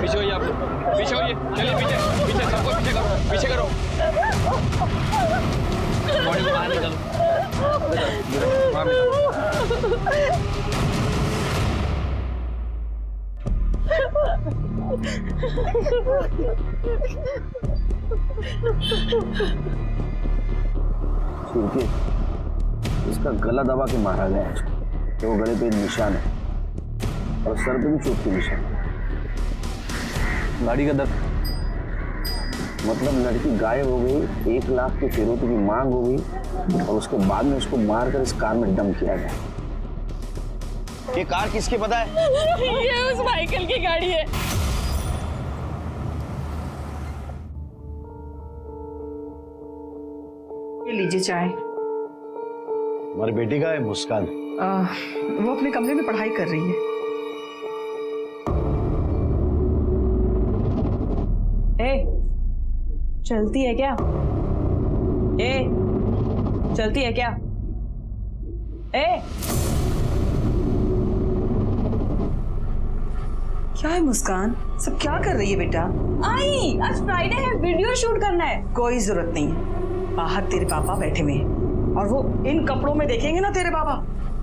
पीछे होइए आप, पीछे होइए, चलिए पीछे, पीछे सबको पीछे करो, पीछे करो। बॉडी को बाहर निकालो, बाहर निकालो। इसका गला दबा के मारा गया है, तो वो गले पे निशान है और सर पे भी चोट के निशान है। गाड़ी का दर मतलब लड़की गायब हो गई, 1 लाख के फिरौती की मांग हो गई और उसके बाद में उसको मारकर इस कार में डंप किया गया। ये कार किसकी पता है? ये उस माइकल की गाड़ी है। ये लीजिए चाय। हमारी बेटी का है मुस्कान। वो अपने कमरे में पढ़ाई कर रही है। चलती है क्या? चलती है क्या? क्या है मुस्कान, सब क्या कर रही है बेटा? आई, आज फ्राइडे है, वीडियो शूट करना है। कोई जरूरत नहीं है, बाहर तेरे पापा बैठे हुए हैं और वो इन कपड़ों में देखेंगे ना तेरे पापा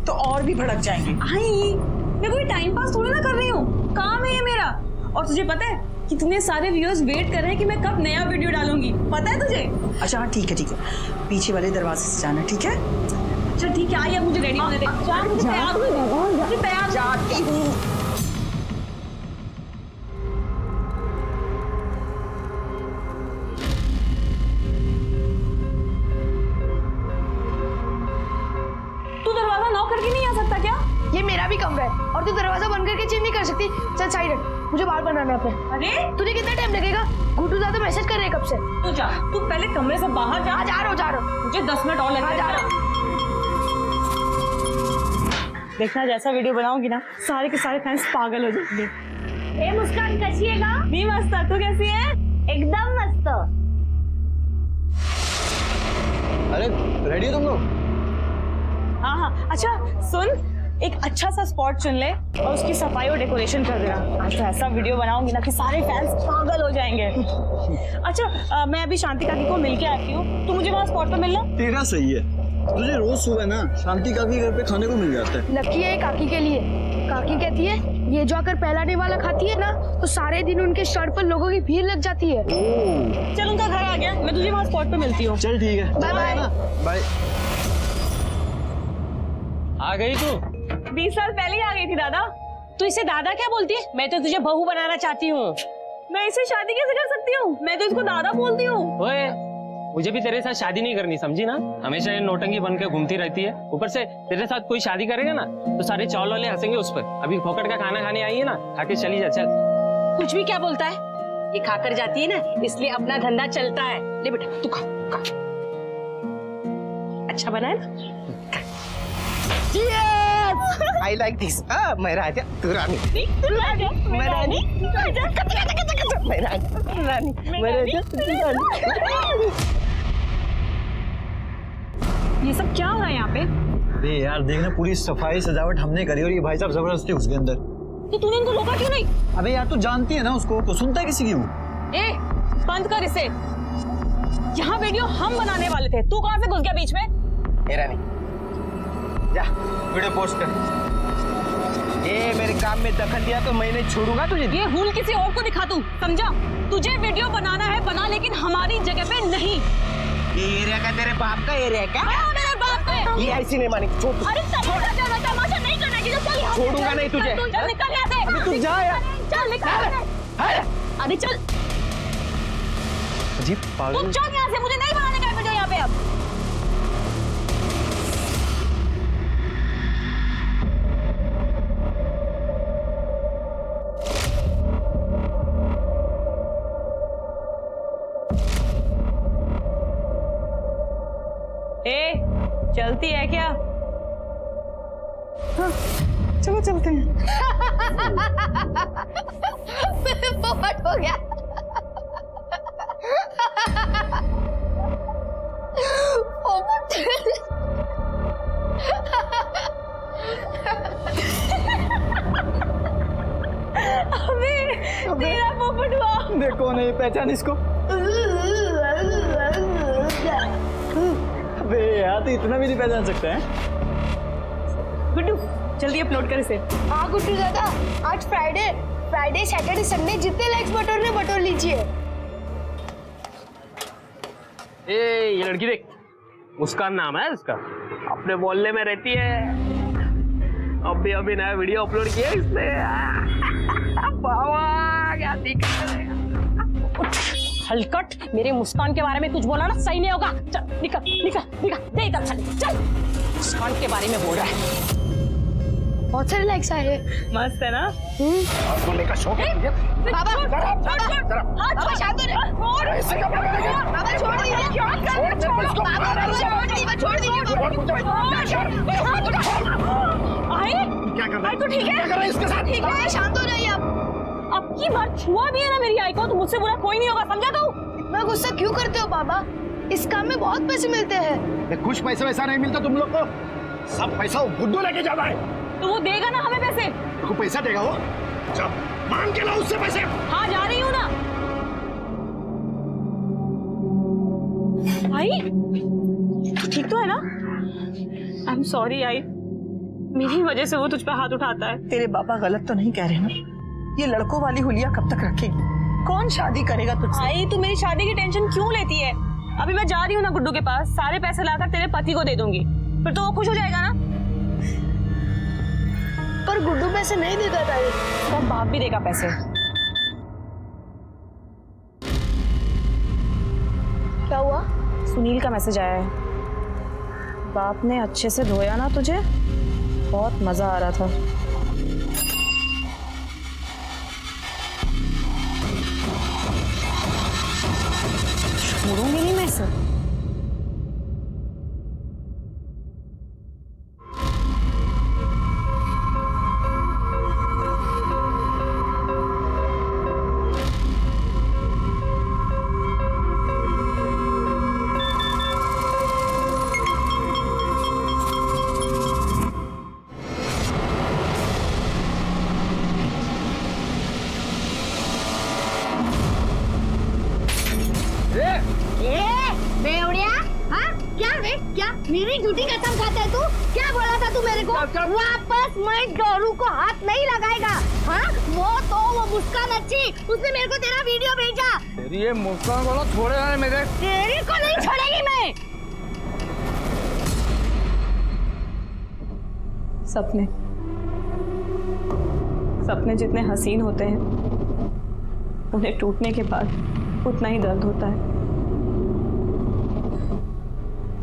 तो और भी भड़क जाएंगे। आई, मैं कोई टाइम पास थोड़ी ना कर रही हूँ, काम है ये मेरा। और तुझे पता है कि तुम्हें सारे व्यूअर्स वेट कर रहे हैं कि मैं कब नया वीडियो डालूंगी, पता है तुझे? अच्छा हाँ ठीक है, पीछे वाले दरवाजे से जाना, ठीक है? अच्छा ठीक है, आई अब मुझे रेडी होने दे। मुझे तैयार जाती हूँ। तू दरवाजा नॉक करके नहीं आ सकता क्या? ये मेरा भी कमरा है और तू दरवाजा बंद करके चेंज नहीं कर सकती। चल साइड हट, मुझे बाहर बनाना है। अरे तुझे कितना टाइम लगेगा? गुड्डू दादा मैसेज कर रहे हैं कब से। तू जा, तू पहले कमरे से बाहर जा। जा रहा हूँ। मुझे 10 मिनट और लगेगा। जा रहा हूँ। देखना जैसा वीडियो बनाऊंगी ना, सारे के सारे फैंस पागल हो जाएंगे। ए मुस्कान कैसी है गा? भी मस्त, तू कैसी है? एकदम मस्त। अरे रेडी हो तुम लोग? हाँ, अच्छा सुन, एक अच्छा सा स्पॉट चुन ले और उसकी सफाई और डेकोरेशन कर देना। आज तो ऐसा वीडियो बनाऊंगी ना कि सारे फैंस पागल हो जाएंगे। अच्छा मैं अभी शांति काकी को मिल के आती हूँ, तू मुझे वहाँ स्पॉट पे मिलना। तेरा सही है, तुझे रोज सुबह ना शांति काकी घर पे खाने को मिल जाता है। लकी है काकी के लिए। काकी कहती है ये जो आकर पहलाने वाला खाती है ना तो सारे दिन उनके शर्ट पर लोगों की भीड़ लग जाती है। चल उनका घर आ गया, मैं तुझे वहाँ स्पॉट पे मिलती हूँ। चल ठीक है, बाय बाय। बाय। आ गई तू? 20 साल पहले ही आ गई थी दादा। तू इसे दादा क्या बोलती है? मैं तो तुझे बहू बनाना चाहती हूँ। मैं इससे शादी कैसे कर सकती हूँ? मैं तो इसको दादा बोलती हूँ। ओए, मुझे भी तेरे साथ शादी नहीं करनी, समझी ना? हमेशा ये नौटंकी बन के घूमती रहती है। ऊपर से तेरे साथ कोई शादी करेगा ना तो सारे चावल वाले हंसेंगे उस पर। अभी फोकट का खाना खाने आई है ना, खा के चली जा। चल। कुछ भी क्या बोलता है? ये खाकर जाती है ना, इसलिए अपना धंधा चलता है। ले बेटा तू खा। अच्छा बना है ना? I like this. मैं राजा, तू रानी। मैं रानी, मैं रानी, मैं राजा, तू रानी। ये सब क्या हो रहा है यहाँ पे? अरे यार देखना, पूरी सफाई सजावट हमने करी और ये भाई साहब जबरदस्ती उसके अंदर। तो तूने इनको रोका क्यों नहीं? अबे यार तू जानती है ना उसको, तो सुनता है किसी की वो। ए, बंद कर इसे। यहाँ वीडियो हम बनाने वाले थे, तू कहाँ से घुस गया बीच में? ए रानी, जा वीडियो पोस्ट कर। ये मेरे काम में दखल दिया तो मैं नहीं छोड़ूंगा तुझे। ये हुल किसी और को दिखा तू, समझा? तुझे वीडियो बनाना है बना, लेकिन हमारी जगह पे नहीं। ये एरिया का तेरे बाप का एरिया क्या? हाँ, मेरे बाप पे। ये ऐसी नहीं मानी, छोड़। अरे तमाशा नहीं करना कि चल यहाँ से। छोड़ूंगा नहीं तुझे। चल निकल यहाँ से। अबे तू जा यार। चल निकल। अरे चल। अजीब पागल। तुम चल यहाँ से, मुझे नहीं बनाने का वीडियो यहाँ पे अब। ए, चलती है क्या? हाँ, चलो चलते हैं। पोपट हो गया। पोपट। अबे तेरा पोपट हुआ। देखो नहीं पहचान इसको। अबे यार तो इतना भी नहीं पहचान सकते हैं। गुड्डू जल्दी अपलोड कर इसे। हाँ गुड्डू दादा, आज फ्राइडे सैटरडे संडे जितने लाइक्स बटोरने बटोर लीजिए। ये लड़की देख, मुस्कान नाम है इसका, अपने मोहल्ले में रहती है। अभी नया वीडियो अपलोड किया है इसने। बाबा क्या दिख रहा है। हलकट, मेरे मुस्कान के बारे में कुछ बोला ना सही नहीं होगा। चल निकल निकल निकल, दे इधर चल। मुस्कान के बारे में बोल रहा है। बहुत सारे लाइक्स आए हैं। मस्त है ना? बोलने का शौक है तुझे? बाबा बाबा शांत हो जा। ऐसे क्या करेगा? बाबा छोड़ दीजिए। छोड़ दीजिए। क्या कर रहा है? तो ठीक है, क्या कर रहा है इसके साथ? ठीक है, शांत हो जाइए आप। अब की बार छुआ भी है ना मेरी आई को तो मुझसे बुरा कोई नहीं होगा, समझा तू? इतना गुस्सा क्यों करते हो बाबा? इस काम में बहुत पैसे मिलते हैं। कुछ पैसे वैसा नहीं मिलता तुम लोग को, सब पैसा गुड्डू लेके जाता है। तो वो देगा ना हमें पैसे? देखो पैसा देगा वो, जब मांग के लाओ उससे पैसे। हाँ जा रही हूँ ना। आई ठीक तो है ना? आई एम सॉरी आई, मेरी वजह से वो तुझ पे हाथ उठाता है। तेरे बाबा गलत तो नहीं कह रहे ना? ये लड़कों वाली हुलिया कब तक रखेगी? कौन शादी करेगा तुझसे? आई तू मेरी शादी की टेंशन क्यों लेती है? अभी मैं जा रही हूँ ना गुड्डू के पास, सारे पैसे लाकर तेरे पति को दे दूंगी, फिर तो वो खुश हो जाएगा ना। पर गुड्डू पैसे नहीं देता था। उसका बाप भी देगा पैसे। क्या हुआ? सुनील का मैसेज आया है, बाप ने अच्छे से धोया ना तुझे, बहुत मजा आ रहा था। छोड़ूंगी नहीं मैं इसे। क्या मेरी झूठी कसम खाता है तू? क्या बोला था तू मेरे को? वापस मैं डोरू को हाथ नहीं लगाएगा। हाँ वो मुस्कान अच्छी, उसने मेरे को तेरा वीडियो भेजा। तेरी ये मुस्कान वाला छोड़ेगा मेरे? तेरी को नहीं छोड़ेगी मैं। सपने जितने हसीन होते हैं, उन्हें टूटने के बाद उतना ही दर्द होता है।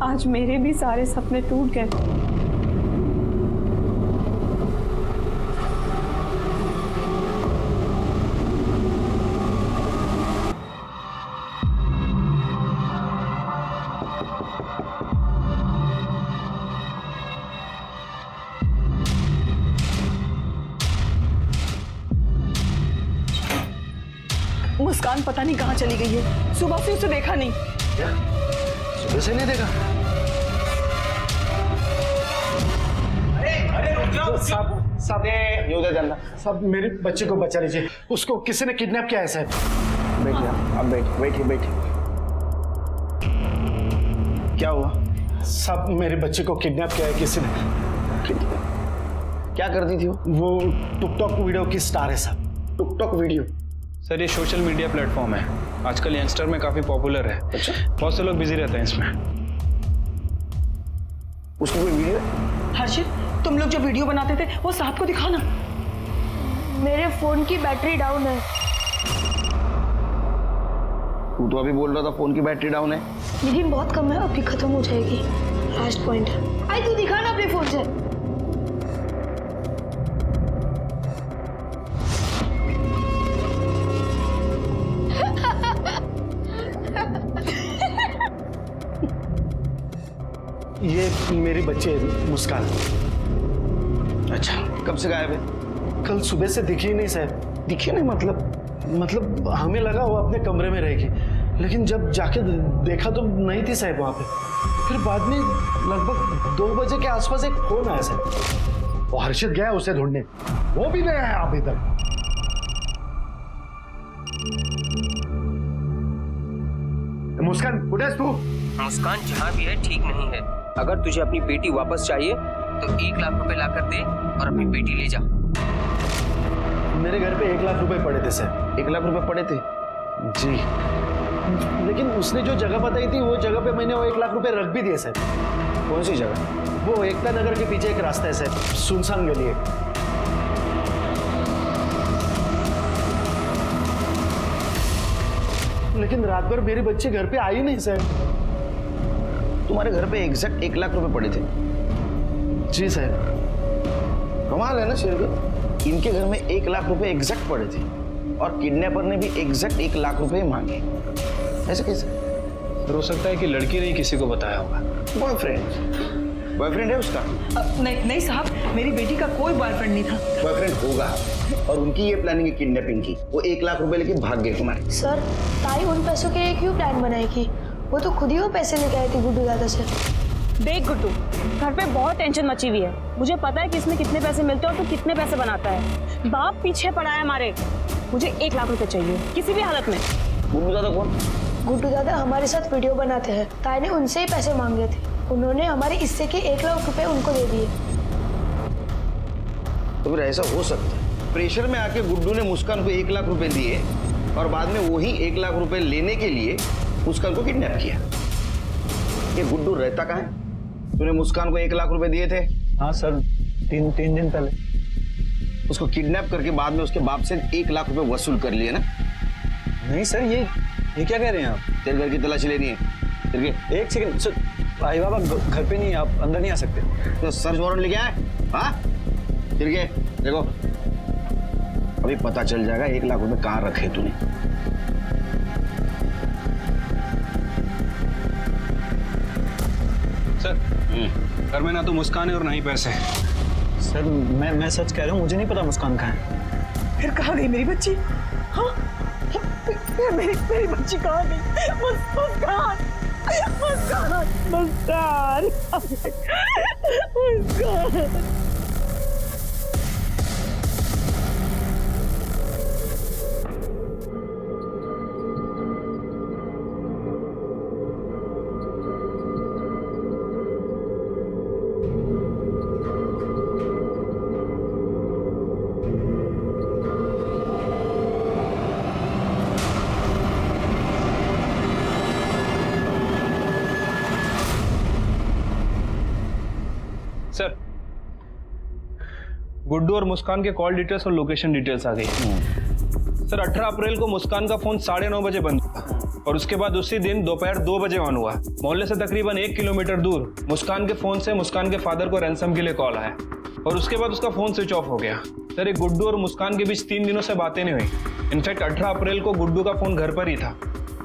आज मेरे भी सारे सपने टूट गए। मुस्कान पता नहीं कहाँ चली गई है, सुबह से उसे देखा नहीं। क्या? सुबह से नहीं देखा? साहब ये उधर जाना। साहब मेरे बच्चे को बचा लीजिए, उसको किसी ने किडनैप किया है साहब। बैठिए आप, बैठिए। क्या हुआ? साहब मेरे बच्चे को किडनैप किया है किसी ने। क्या करती थी वो टिकटॉक वीडियो की स्टार है साहब। TikTok video? सर ये सोशल मीडिया प्लेटफॉर्म है, आजकल यंगस्टर में काफी पॉपुलर है। अच्छा, बहुत से लोग बिजी रहते हैं इसमें। उसकी कोई वीडियो? हर्षित, तुम लोग जो वीडियो बनाते थे वो साहब को दिखाना। मेरे फोन की बैटरी डाउन है। तू तो अभी बोल रहा था फोन की बैटरी डाउन है। लेकिन बहुत कम है, अभी खत्म हो जाएगी। लास्ट पॉइंट है। आई तू दिखाना अपने फोन से। ये मेरी बच्चे मुस्कान। अच्छा, कब से गायब है? कल सुबह से दिखी ही नहीं साहब। दिखी नहीं मतलब? हमें लगा वो अपने कमरे में रहेगी, लेकिन जब जाके देखा तो नहीं थी साहब वहाँ पे। फिर बाद में लगभग 2 बजे के आसपास एक फोन आया साहब। वो हर्षित गया उसे ढूंढने, वो भी नहीं आया अभी तक। मुस्कान कुठे आहेस तू? मुस्कान जहाँ भी है ठीक नहीं है। अगर तुझे अपनी बेटी वापस चाहिए तो 1 लाख रुपए लाकर दे और अपनी बेटी ले जा। मेरे घर पे 1 लाख रुपए पड़े थे सर। 1 लाख रुपए पड़े थे? जी, लेकिन उसने जो जगह बताई थी वो जगह पे मैंने वो 1 लाख रुपए रख भी दिए सर। कौन सी जगह? वो एकता नगर के पीछे एक रास्ता है सर, सुनसान गली है। लेकिन रात भर मेरी बच्ची घर पे आई नहीं सर। तुम्हारे घर पे एग्जैक्ट 1 लाख रुपए पड़े थे? जी सर। कमाल है ना शेरगिल, इनके घर में 1 लाख रुपए एग्जैक्ट पड़े थे और किडनैपर ने भी एग्जैक्ट 1 लाख रुपए मांगे। ऐसे कैसे? हो सकता है कि लड़की ने ही किसी को बताया होगा। बॉयफ्रेंड है उसका? नहीं नहीं साहब, मेरी बेटी का कोई बॉयफ्रेंड नहीं था। बॉयफ्रेंड होगा और उनकी ये प्लानिंग है किडनैपिंग की। वो 1 लाख रुपए लेके भाग गए तुम्हारे। सर, ताई उन पैसों के लिए क्यों प्लान बनाएगी? वो तो खुद ही वो पैसे लेके आई थी गुड्डू दादा से। देख गुड्डू, घर पे बहुत टेंशन मची हुई है। मुझे पता है कि इसमें कितने पैसे मिलते हैं और तू कितने पैसे बनाता है। बाप पीछे पड़ा है हमारे। मुझे 1 लाख रुपए चाहिए किसी भी हालत में। गुड्डू दादा कौन? गुड्डू दादा हमारे साथ वीडियो बनाते हैं। ताई ने उनसे ही पैसे मांगे थे, उन्होंने हमारे हिस्से के 1 लाख रुपए उनको दे दिए। तो फिर ऐसा हो सकता है प्रेशर में आके गुड्डू ने मुस्कान को 1 लाख रुपए दिए और बाद में वही 1 लाख रुपए लेने के लिए मुस्कान को किडनैप किया। ये गुड्डू रहता कहाँ है? तूने मुस्कान को 1 लाख रुपए दिए थे? हाँ सर, तीन दिन पहले। उसको किडनैप करके बाद में उसके बाप से 1 लाख रुपए वसूल कर लिए ना? नहीं सर, ये क्या कह रहे हैं आप? तेरे घर की तलाशी लेनी है। तेरे के एक सेकंड सर, आई बाबा घर पे नहीं, आप अंदर नहीं आ सकते। तो सर्च वारंट लेके आए? हाँ, फिर के देखो अभी पता चल जाएगा 1 लाख रुपए कहाँ रखे तूने। सर, घर में ना तो मुस्कान है और ना ही पैसे। सर मैं सच कह रहा हूँ, मुझे नहीं पता मुस्कान कहाँ है। फिर कहाँ गई मेरी बच्ची? हाँ, मेरी बच्ची कहाँ गई? मुस्कान। सर, गुड्डू और मुस्कान के कॉल डिटेल्स और लोकेशन डिटेल्स आ गई। सर, 18 अप्रैल को मुस्कान का फोन 9:30 बजे बंद हुआ और उसके बाद उसी दिन दोपहर 2 बजे ऑन हुआ। मोहल्ले से तकरीबन 1 किलोमीटर दूर मुस्कान के फोन से मुस्कान के फादर को रैंसम के लिए कॉल आया और उसके बाद उसका फोन स्विच ऑफ हो गया। सर, ये गुड्डू और मुस्कान के बीच 3 दिनों से बातें नहीं हुई। इनफैक्ट 18 अप्रैल को गुड्डू का फोन घर पर ही था।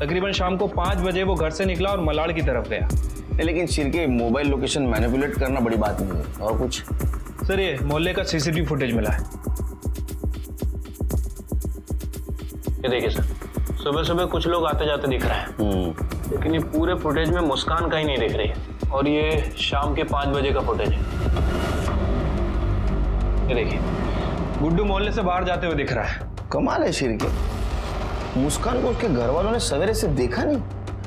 तकरीबन शाम को 5 बजे वो घर से निकला और मलाड़ की तरफ गया। लेकिन शिरके मोबाइल लोकेशन मैनिपुलेट करना बड़ी बात नहीं है। और कुछ? सर, ये मोहल्ले का सीसीटीवी फुटेज मिला है। ये देखिए सर, सुबह सुबह कुछ लोग आते जाते दिख रहे हैं, लेकिन ये पूरे फुटेज में मुस्कान कहीं नहीं दिख रही है। और ये शाम के 5 बजे का फुटेज है। ये देखिए, गुड्डू मोहल्ले से बाहर जाते हुए दिख रहा है। कमाल है शिरके, मुस्कान को उसके घर वालों ने सवेरे से देखा नहीं।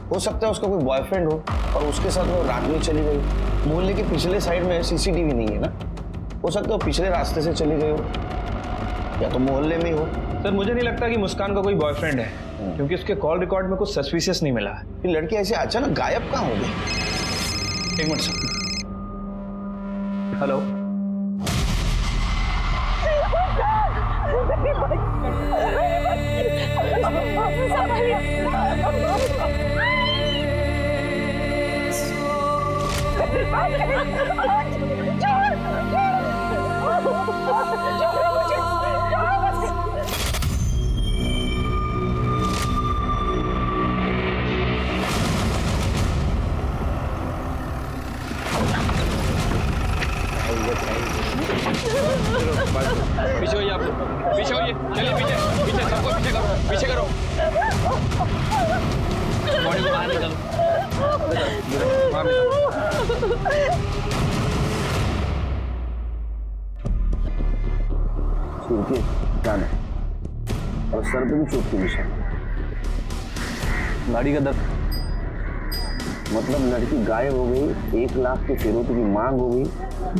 हो सकता है उसका कोई बॉयफ्रेंड हो और उसके साथ वो रात में चली गई। मोहल्ले के पिछले साइड में सीसीटीवी नहीं है ना, हो सकता है पिछले रास्ते से चली गई हो या तो मोहल्ले में हो। सर, मुझे नहीं लगता कि मुस्कान का कोई बॉयफ्रेंड है, क्योंकि उसके कॉल रिकॉर्ड में कुछ सस्पिशियस नहीं मिला है। ये लड़की ऐसे अचानक गायब कहाँ हो गई? एक मिनट सर। हेलो, पीछे होइए आप लोग, पीछे होइए, चलिए पीछे पीछे, सबको पीछे करो, पीछे करो। बॉडी को बाहर निकालो, बाहर निकालो। शिरके कान है और सर पे भी चोट की निशान। गाड़ी का दर्द मतलब लड़की गायब हो गई, 1 लाख के फिरौती की मांग हो गई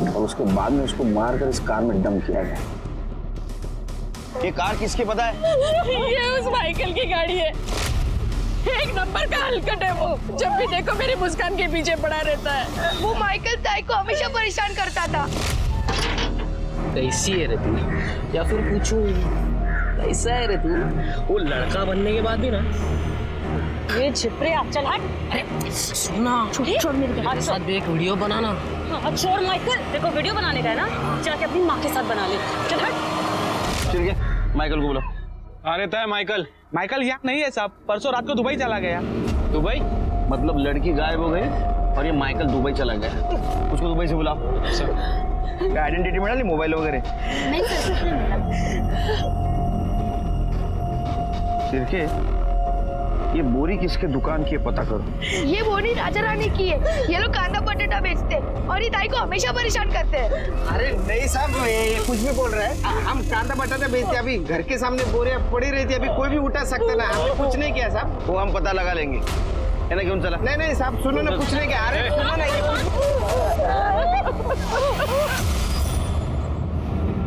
और उसके बाद में उसको मारकर इस कार में डंप किया गया। ये कार किसके पता है? ये उस माइकल की गाड़ी है। एक नंबर का हलकट है वो। जब भी देखो मेरी मुस्कान के पीछे पड़ा रहता है। वो माइकल ताई को हमेशा परेशान करता था। कैसी है रे तू, या फिर पूछूं कैसा है रे तू? वो लड़का बनने के बाद भी ना ये छिपरे आप चल हट। अरे सुना, छोड़ मेरे साथ भी एक वीडियो बनाना। हाँ, छोड़ माइकल, देखो वीडियो बनाने का है ना, जाके अपनी माँ के साथ बना ले। चल हट। चल के माइकल को बुलाओ। आ रहता है माइकल। माइकल यहाँ नहीं है साहब, परसों रात को दुबई चला गया। दुबई? मतलब लड़की गायब हो गई और ये माइकल दुबई चला गया। उसको दुबई से बुलाओ। क्या आइडेंटिटी मिला, मोबाइल वगैरह? नहीं सर, कुछ नहीं मिला। चिरके, ये बोरी किसके दुकान की है पता करो। ये बोरी राजा रानी की है। ये लोग कांदा बटाटा बेचते हैं और ये ताई को हमेशा परेशान करते हैं। अरे नहीं साहब, ये कुछ भी बोल रहा है। हम कांदा बटाटा बेचते, अभी घर के सामने बोरियां पड़ी रहती है, अभी कोई भी उठा सकता ना। हमने कुछ नहीं किया साहब। वो हम पता लगा लेंगे। है ना, क्यों चला? नहीं साहब, सुनो ना, कुछ नहीं किया। अरे सुनो ना,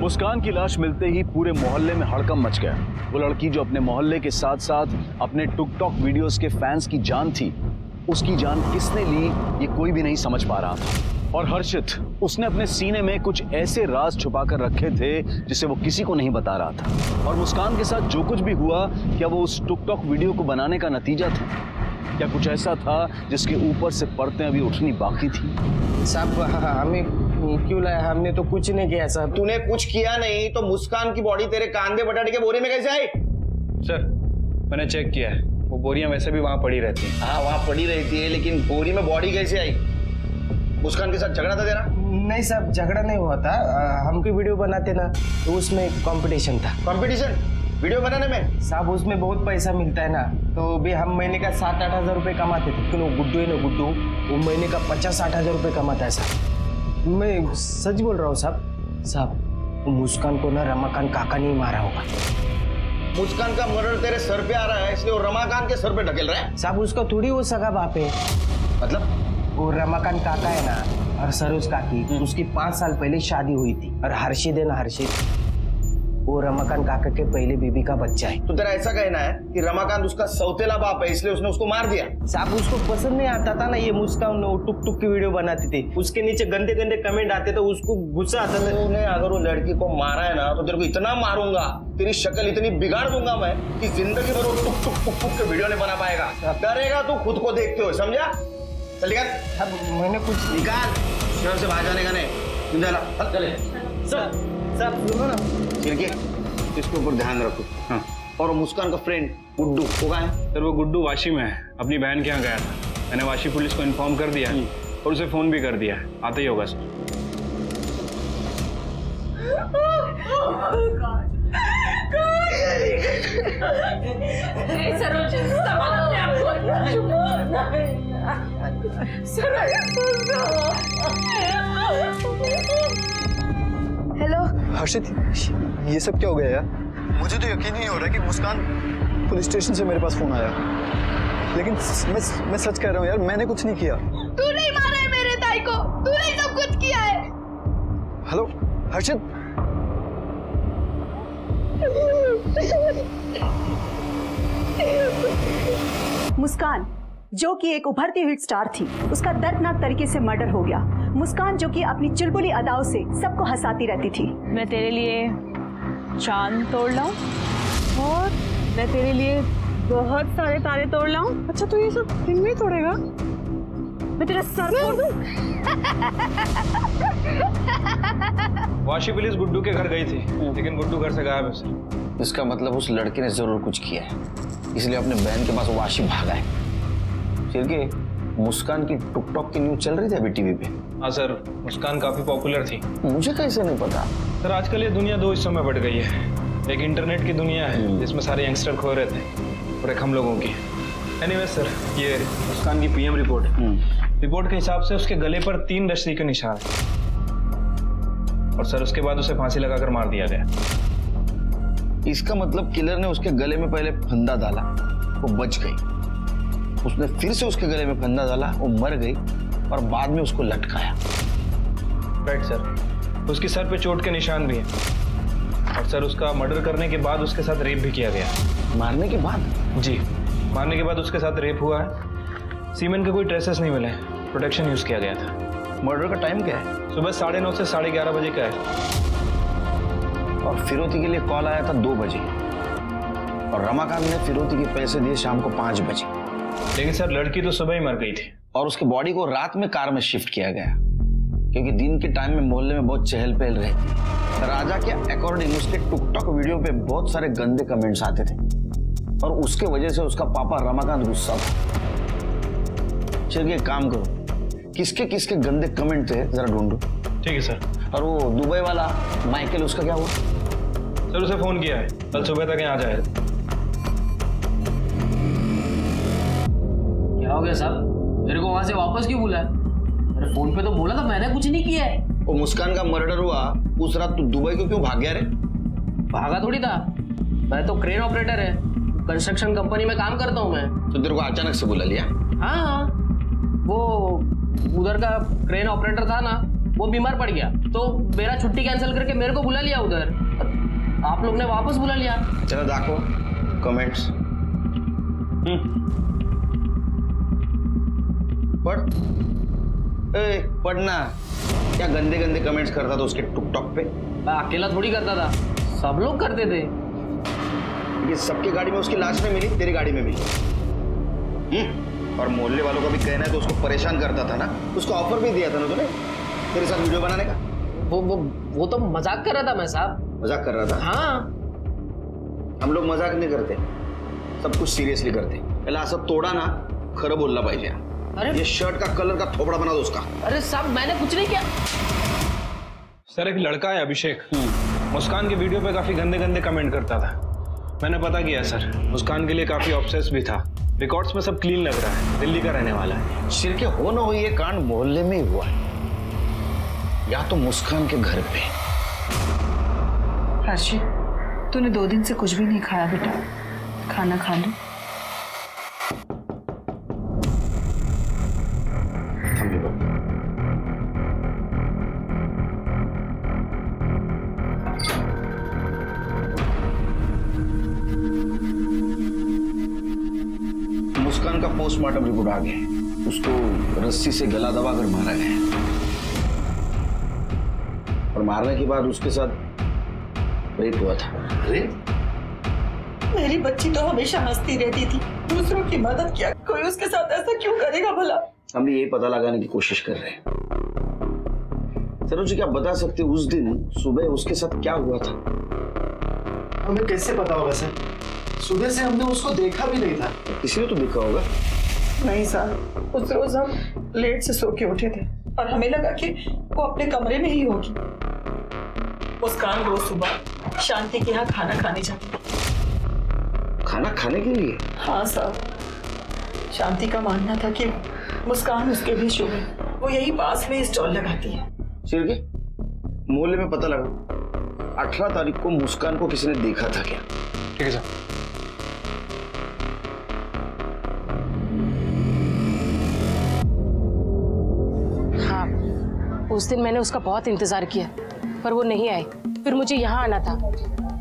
मुस्कान की लाश मिलते ही पूरे मोहल्ले में हड़कंप मच गया। वो लड़की जो अपने मोहल्ले के साथ साथ अपने टिकटॉक वीडियोस के फैंस की जान थी, उसकी जान किसने ली ये कोई भी नहीं समझ पा रहा था। और हर्षित, उसने अपने सीने में कुछ ऐसे राज छुपा कर रखे थे जिसे वो किसी को नहीं बता रहा था। और मुस्कान के साथ जो कुछ भी हुआ, क्या वो उस टिकटॉक वीडियो को बनाने का नतीजा था? क्या कुछ ऐसा था जिसके ऊपर से परतें अभी उठनी बाकी थी? साहब हमें क्यों लाया? हमने तो कुछ नहीं किया साहब। तूने कुछ किया नहीं तो मुस्कान की बॉडी तेरे कांदे बटाटे के बोरे में कैसे आई? सर, मैंने चेक किया है, वो बोरियां वैसे भी वहाँ पड़ी रहती हैं। हाँ, वहाँ पड़ी रहती है, लेकिन बोरी में बॉडी कैसे आई? मुस्कान के साथ झगड़ा था तेरा? नहीं साहब, झगड़ा नहीं हुआ था। हमको वीडियो बनाते ना, तो उसमें कंपटीशन था। कंपटीशन वीडियो बनाने में? साहब उसमें बहुत पैसा मिलता है ना, तो भी हम महीने का 7-8 हजार रुपये कमाते थे। लेकिन वो गुड्डू है ना, गुड्डू, वो महीने का 50-60 हजार रुपये कमाता है साहब। मैं सच बोल रहा हूँ साहब। साहब वो मुस्कान को ना रमाकांत काका नहीं मारा होगा। मुस्कान का मर्डर तेरे सर पे आ रहा है, इसलिए वो रमाकांत के सर पे ढकेल रहा है। साहब उसका थोड़ी वो सगा बाप है। मतलब वो रमाकांत काका है ना, और सरोज काकी, उसकी 5 साल पहले शादी हुई थी। और हर्षित है ना, हर्षित, वो रमाकांत काका के पहले बीबी का बच्चा है। तो तेरा ऐसा कहना है कि रमाकांत उसका सौतेला बाप है, इसलिए उसने उसको मार दिया? साहब उसको पसंद नहीं आता था ना ये मुस्कान, टुक टुक की वीडियो बनाती थी, उसके नीचे गंदे गंदे कमेंट आते थे, उसको गुस्सा आता था। तूने अगर वो लड़की को मारा है ना, तो तेरे को इतना मारूंगा, तेरी शक्ल इतनी बिगाड़ दूंगा मैं कि जिंदगी भर वो टुक टुक टुक टुक के वीडियो नहीं बना पाएगा। डरेगा तू खुद को देखते हो, समझा? चल निकाल। मैंने कुछ निकाल, शहर से बाहर जाने का नहीं। चले सब सुनो ना, चिरके, इसके ऊपर ध्यान रखो। हाँ। और मुस्कान का फ्रेंड गुड्डू, वो कहाँ है? सर वो गुड्डू वाशी में है, अपनी बहन के यहाँ गया था। मैंने वाशी पुलिस को इन्फॉर्म कर दिया और उसे फोन भी कर दिया, आते ही होगा सर। हेलो हर्षित, ये सब क्या हो गया यार? मुझे तो यकीन नहीं हो रहा कि मुस्कान पुलिस स्टेशन से मेरे पास फोन आया, लेकिन मैं सच कह रहा हूँ यार, मैंने कुछ नहीं किया। तू नहीं मारा है मेरे ताई को, तूने सब कुछ किया है। हेलो हर्षित, मुस्कान जो कि एक उभरती हुई स्टार थी, उसका दर्दनाक तरीके से मर्डर हो गया। मुस्कान जो कि अपनी चुलबुली अदाओं से सबको हंसाती रहती थी। मैं तेरे लिए चांद तोड़ लाऊं और मैं तेरे लिए बहुत सारे तारे तोड़ लाऊं। अच्छा तो ये सब दिन में ही तोड़ेगा? मैं तेरा सर तोड़ दूं। वाशी पुलिस गुड्डू के घर गई थी, लेकिन गुड्डू घर से गायब है सर। इसका मतलब उस लड़के ने जरूर कुछ किया है, इसलिए अपने बहन के पास वाशी भागा है। चिरके, मुस्कान की टिकटॉक की न्यूज चल रही थी अभी टीवी पे। हाँ सर, मुस्कान काफी पॉपुलर थी। मुझे कैसे नहीं पता? सर आजकल ये दुनिया 2 हिस्सों में बट गई है। एक इंटरनेट की दुनिया है जिसमें सारे यंगस्टर खो रहे थे, और एक हम लोगों की। एनीवे सर, ये मुस्कान की पीएम रिपोर्ट है। रिपोर्ट के हिसाब से उसके गले पर 3 रस्सी के निशान है, और सर उसके बाद उसे फांसी लगाकर मार दिया गया। इसका मतलब किलर ने उसके गले में पहले फंदा डाला, वो बच गई, उसने फिर से उसके गले में फंदा डाला, वो मर गई और बाद में उसको लटकाया। राइट सर, उसकी सर पे चोट के निशान भी हैं और सर उसका मर्डर करने के बाद उसके साथ रेप भी किया गया। मारने के बाद? जी, मारने के बाद उसके साथ रेप हुआ है। सीमेन के कोई ट्रेसेस नहीं मिले, प्रोटेक्शन यूज किया गया था। मर्डर का टाइम क्या है? सुबह 9:30 से 11:30 बजे का है। और फिरौती के लिए कॉल आया था 2 बजे और रमाकांत ने फिरौती के पैसे दिए शाम को 5 बजे। लेकिन सर लड़की तो सुबह ही मर गई थी और उसके बॉडी को रात में कार में शिफ्ट किया गया क्योंकि दिन के टाइम में मोहल्ले में बहुत चहल पहल रहती। राजा के अकॉर्डिंग उसके टिकटॉक वीडियो पे बहुत सारे गंदे कमेंट्स आते थे और उसके वजह से उसका पापा रमाकांत गुस्सा था। चलिए एक काम करो, किसके किसके गंदे कमेंट थे जरा ढूंढो। ठीक है सर। और वो दुबई वाला माइकल, उसका क्या हुआ? सर उसे फोन किया है, कल सुबह तक यहाँ आ जाएगा। क्या हो गया साहब, मेरे को वहां से वापस क्यों बुलाया? अरे फोन पे तो बोला था मैंने कुछ नहीं किया है। वो मुस्कान का मर्डर हुआ उस रात तू दुबई को क्यों भाग गया रे? भागा थोड़ी था, मैं तो क्रेन ऑपरेटर है, कंस्ट्रक्शन कंपनी में काम करता हूँ मैं। तो तेरे को अचानक से बुला लिया? हाँ, वो उधर का क्रेन ऑपरेटर था ना, वो बीमार पड़ गया तो मेरा छुट्टी कैंसिल करके मेरे को बुला लिया उधर। आप लोग ने वापस बुला लिया। चलो देखो कमेंट्स। पढ़। पढ़ना क्या गंदे गंदे कमेंट्स करता था उसके टिकटॉक पे? मैं अकेला थोड़ी करता था, सब लोग करते थे। ये सबकी गाड़ी में उसकी लाश नहीं मिली, तेरी गाड़ी में मिली। और मोहल्ले वालों का भी कहना है तो उसको परेशान करता था ना, उसको ऑफर भी दिया था ना तूने तेरे साथ वीडियो बनाने का। वो तो मजाक कर रहा था मैं साहब। मजाक कर रहा था? हाँ, हम लोग मजाक नहीं करते, सब कुछ सीरियसली करते। पहले असं तोडा ना, खरं बोलला पाहिजे। अरे ये शर्ट का कलर का थोपड़ा बना दो उसका। अरे साहब मैंने कुछ नहीं किया। सर एक लड़का है अभिषेक, मुस्कान के वीडियो पे काफी गंदे गंदे कमेंट करता था। मैंने पता किया सर, मुस्कान के लिए काफी ऑब्सेस भी था। रिकॉर्ड्स में सब क्लीन लग रहा है, दिल्ली का रहने वाला है। सिर के हो ना हो ये कांड मोहल्ले में ही हुआ है या तो मुस्कान के घर पे। हर्षित, तूने 2 दिन से कुछ भी नहीं खाया बेटा, खाना खा लो। मुस्कान का पोस्टमार्टम रिपोर्ट आ गया, उसको रस्सी से गला दबाकर मारा गया और मारने के बाद उसके साथ रेप हुआ था। रेप? मेरी बच्ची तो हमेशा हंसती रहती थी, दूसरों की मदद किया, कोई उसके साथ ऐसा क्यों करेगा भला? हम भी यही पता लगाने की कोशिश कर रहे हैं। सरोज क्या बता सकते उस दिन सुबह उसके साथ क्या हुआ था? हमें कैसे पता होगा सर, सुबह से हमने उसको देखा भी नहीं था। किसी ने तो देखा होगा। नहीं सर, उस रोज हम लेट से सो के उठे थे और हमें लगा कि वो अपने कमरे में ही होगी। मुस्कान रोज सुबह शांति के यहाँ खाना खाने जाती थी। खाना खाने के लिए? हाँ सर, शांति का मानना था कि मुस्कान उसके भी शुभ है, वो यही पास में स्टॉल लगाती है। चिर के मोहल्ले में पता लगा 18 तारीख को मुस्कान को किसी ने देखा था क्या? ठीक है सर। हाँ, उस दिन मैंने उसका बहुत इंतजार किया पर वो नहीं आई। फिर मुझे यहाँ आना था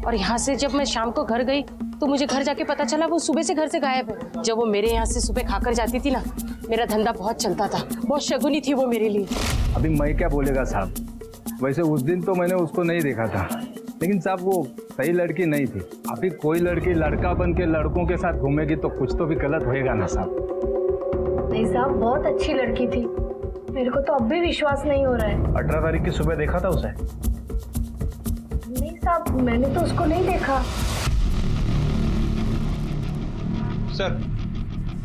और यहाँ से जब मैं शाम को घर गई तो मुझे घर जाके पता चला वो सुबह से घर से गायब है। जब वो मेरे यहाँ से सुबह खाकर जाती थी ना, मेरा धंधा बहुत चलता था, बहुत शगुनी थी वो मेरे लिए। अभी मैं क्या बोलेगा साहब, वैसे उस दिन तो मैंने उसको नहीं देखा था, लेकिन साहब वो सही लड़की नहीं थी। अभी कोई लड़की लड़का बन के लड़कों के साथ घूमेगी तो कुछ तो भी गलत होएगा ना साहब। नहीं साहब, बहुत अच्छी लड़की थी, मेरे को तो अब भी विश्वास नहीं हो रहा है। 18 तारीख की सुबह देखा था उसे? नहीं साहब, मैंने तो उसको नहीं देखा। सर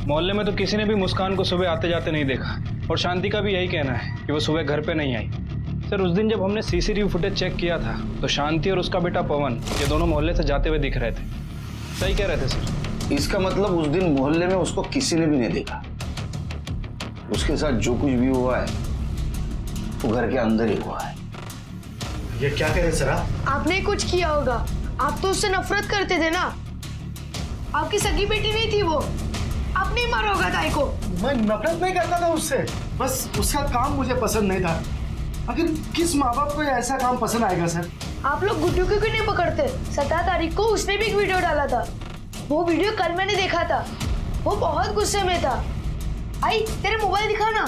मोहल्ले में तो किसी ने भी मुस्कान को सुबह आते जाते नहीं देखा और शांति का भी यही कहना है कि वो सुबह घर पे नहीं आई। सर उस दिन जब हमने सीसीटीवी फुटेज चेक किया था तो शांति और उसका बेटा पवन ये दोनों मोहल्ले से जाते हुए दिख रहे थे। सही कह रहे थे सर। इसका मतलब उस दिन मोहल्ले में उसको किसी ने भी नहीं देखा। उसके साथ जो कुछ भी हुआ है वो घर के अंदर ही हुआ है। ये क्या कह रहे सर आप? आपने कुछ किया होगा, आप तो उससे नफरत करते थे ना। आपकी सगी बेटी नहीं थी वो। अब नहीं मारोगा ताई को। मैं नफरत नहीं करता था उससे, बस उसका काम मुझे पसंद नहीं था। आखिर किस माँ बाप को ये ऐसा काम पसंद आएगा सर? आप लोग गुड्डू क्यों नहीं पकड़ते? 17 तारीख को उसने भी एक वीडियो डाला था। वो वीडियो कल मैंने देखा था। वो बहुत गुस्से में था। आई तेरे मोबाइल दिखा ना।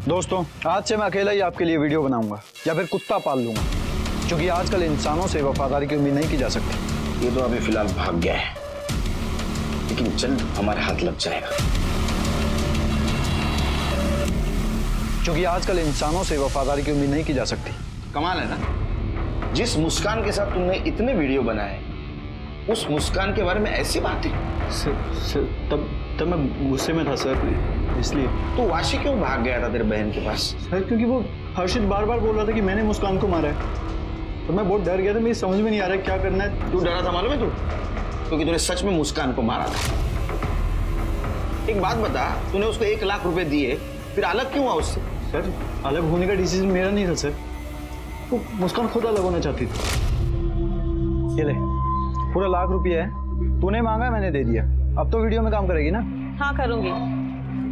दोस्तों, आज से मैं अकेला ही आपके लिए वीडियो बनाऊंगा या फिर कुत्ता पाल लूंगा, क्योंकि आजकल इंसानों से वफादारी की उम्मीद नहीं की जा सकती। ये तो अभी फिलहाल भाग गया है, लेकिन जल्द हमारे हाथ लग जाएगा। क्योंकि आजकल इंसानों से वफादारी की उम्मीद नहीं की जा सकती। कमाल है ना, जिस मुस्कान के साथ तुमने इतने वीडियो बनाए, उस मुस्कान के बारे में ऐसी बातें। सर, तब मैं गुस्से में था सर, इसलिए। तो वाशी क्यों भाग गया था तेरे बहन के पास? सर, क्योंकि वो हर्षित बार बार बोल रहा था कि मैंने मुस्कान को मारा है, तो मैं बहुत डर गया था। मेरी समझ में नहीं आ रहा क्या करना है। तू डरा था मालूम है तू? क्योंकि तूने सच में मुस्कान को मारा था। एक बात बता, तूने उसको 1 लाख रुपए दिए, फिर अलग क्यों हुआ उससे? सर, अलग होने का डिसीजन मेरा नहीं था सर, वो मुस्कान खुद अलग होना चाहती थी। ये ले, पूरा 1 लाख रुपया है, तूने मांगा मैंने दे दिया। अब तो वीडियो में काम करेगी ना? हाँ करूंगी,